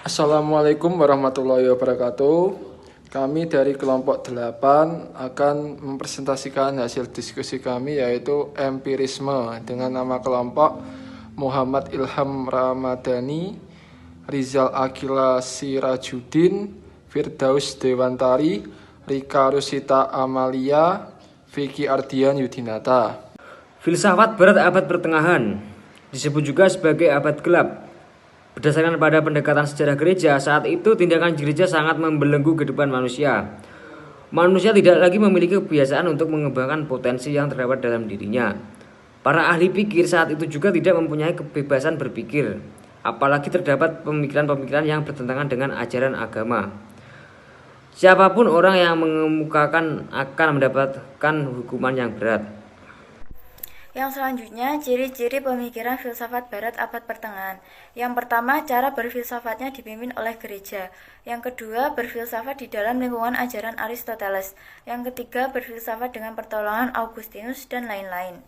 Assalamualaikum warahmatullahi wabarakatuh. Kami dari kelompok 8 akan mempresentasikan hasil diskusi kami yaitu empirisme dengan nama kelompok Muhammad Ilham Ramadhani, Rizal Akila Sirajuddin, Firdaus Dewantari, Rika Rusita Amalia, Vicky Ardian Yudinata. Filsafat Barat abad pertengahan disebut juga sebagai abad gelap. Berdasarkan pada pendekatan sejarah gereja, saat itu tindakan gereja sangat membelenggu kehidupan manusia. Manusia tidak lagi memiliki kebiasaan untuk mengembangkan potensi yang terdapat dalam dirinya. Para ahli pikir saat itu juga tidak mempunyai kebebasan berpikir, apalagi terdapat pemikiran-pemikiran yang bertentangan dengan ajaran agama. Siapapun orang yang mengemukakan akan mendapatkan hukuman yang berat. Yang selanjutnya, ciri-ciri pemikiran filsafat barat abad pertengahan. Yang pertama, cara berfilsafatnya dipimpin oleh gereja. Yang kedua, berfilsafat di dalam lingkungan ajaran Aristoteles. Yang ketiga, berfilsafat dengan pertolongan Augustinus dan lain-lain.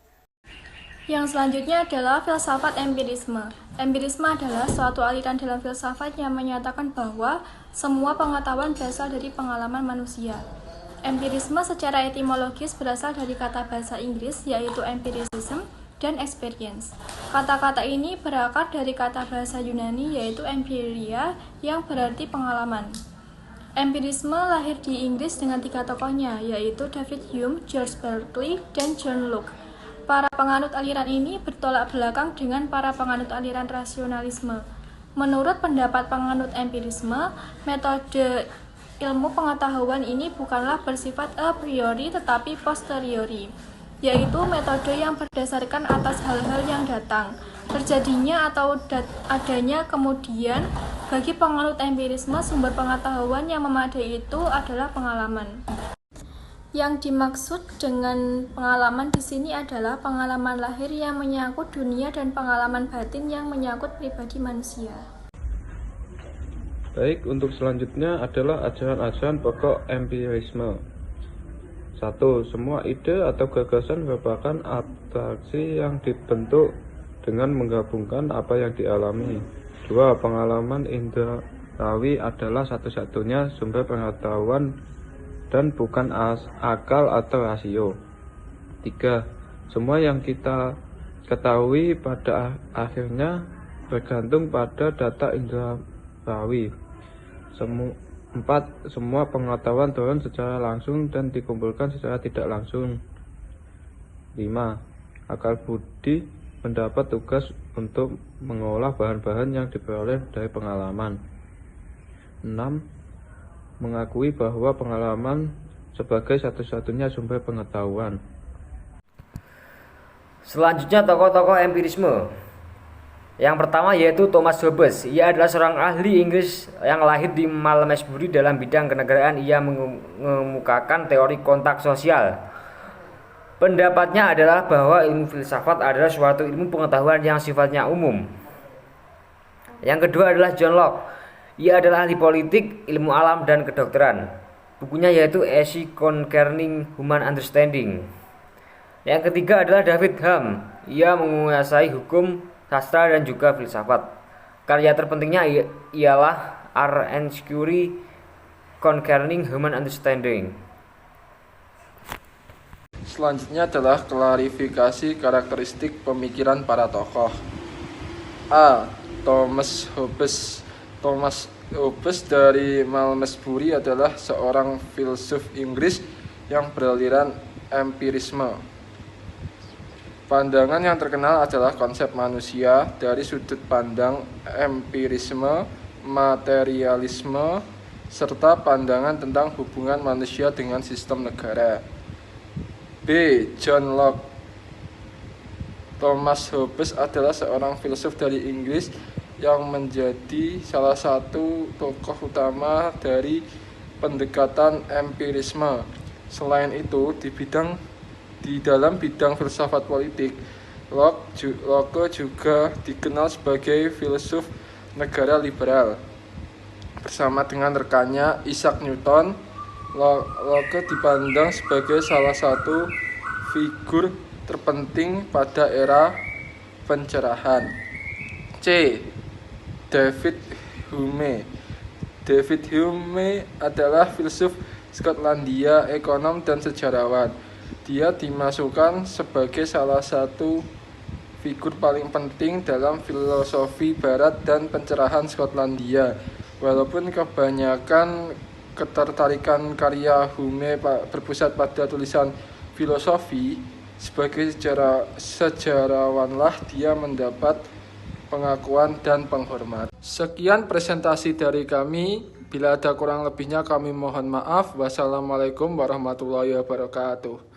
Yang selanjutnya adalah filsafat empirisme. Empirisme adalah suatu aliran dalam filsafat yang menyatakan bahwa semua pengetahuan berasal dari pengalaman manusia. Empirisme secara etimologis berasal dari kata bahasa Inggris yaitu empiricism dan experience. Kata-kata ini berakar dari kata bahasa Yunani yaitu empiria yang berarti pengalaman. Empirisme lahir di Inggris dengan 3 tokohnya yaitu David Hume, George Berkeley, dan John Locke. Para penganut aliran ini bertolak belakang dengan para penganut aliran rasionalisme. Menurut pendapat penganut empirisme, metode ilmu pengetahuan ini bukanlah bersifat a priori tetapi posteriori, yaitu metode yang berdasarkan atas hal-hal yang datang, terjadinya atau adanya kemudian. Bagi penganut empirisme, sumber pengetahuan yang memadai itu adalah pengalaman. Yang dimaksud dengan pengalaman di sini adalah pengalaman lahir yang menyangkut dunia dan pengalaman batin yang menyangkut pribadi manusia. Baik, untuk selanjutnya adalah ajaran-ajaran pokok empirisme. 1. Semua ide atau gagasan merupakan abstraksi yang dibentuk dengan menggabungkan apa yang dialami. 2. Pengalaman indrawi adalah satu-satunya sumber pengetahuan dan bukan akal atau rasio. 3. Semua yang kita ketahui pada akhirnya bergantung pada data indrawi. 4. Semua pengetahuan turun secara langsung dan dikumpulkan secara tidak langsung. 5. Akal budi mendapat tugas untuk mengolah bahan-bahan yang diperoleh dari pengalaman. 6. Mengakui bahwa pengalaman sebagai satu-satunya sumber pengetahuan. Selanjutnya tokoh-tokoh empirisme. Yang pertama yaitu Thomas Hobbes. Ia adalah seorang ahli Inggris yang lahir di Malmesbury. Dalam bidang kenegaraan ia mengemukakan teori kontak sosial. Pendapatnya adalah bahwa ilmu filsafat adalah suatu ilmu pengetahuan yang sifatnya umum. Yang kedua adalah John Locke. Ia adalah ahli politik, ilmu alam, dan kedokteran. Bukunya yaitu Essay Concerning Human Understanding. Yang ketiga adalah David Hume. Ia menguasai hukum, sastra, dan juga filsafat. Karya terpentingnya ialah Enquiry Concerning Human Understanding. Selanjutnya adalah klarifikasi karakteristik pemikiran para tokoh. A. Thomas Hobbes. Thomas Hobbes dari Malmesbury adalah seorang filsuf Inggris yang beraliran empirisme. Pandangan yang terkenal adalah konsep manusia dari sudut pandang empirisme, materialisme, serta pandangan tentang hubungan manusia dengan sistem negara. B. John Locke. Thomas Hobbes adalah seorang filsuf dari Inggris yang menjadi salah satu tokoh utama dari pendekatan empirisme. Selain itu, di dalam bidang filsafat politik, Locke juga dikenal sebagai filsuf negara liberal. Bersama dengan rekannya Isaac Newton, Locke dipandang sebagai salah satu figur terpenting pada era pencerahan. C. David Hume. David Hume adalah filsuf Skotlandia, ekonom dan sejarawan. Dia dimasukkan sebagai salah satu figur paling penting dalam filosofi barat dan pencerahan Skotlandia. Walaupun kebanyakan ketertarikan karya Hume berpusat pada tulisan filosofi, sebagai sejarawanlah dia mendapat pengakuan dan penghormatan. Sekian presentasi dari kami. Bila ada kurang lebihnya kami mohon maaf. Wassalamualaikum warahmatullahi wabarakatuh.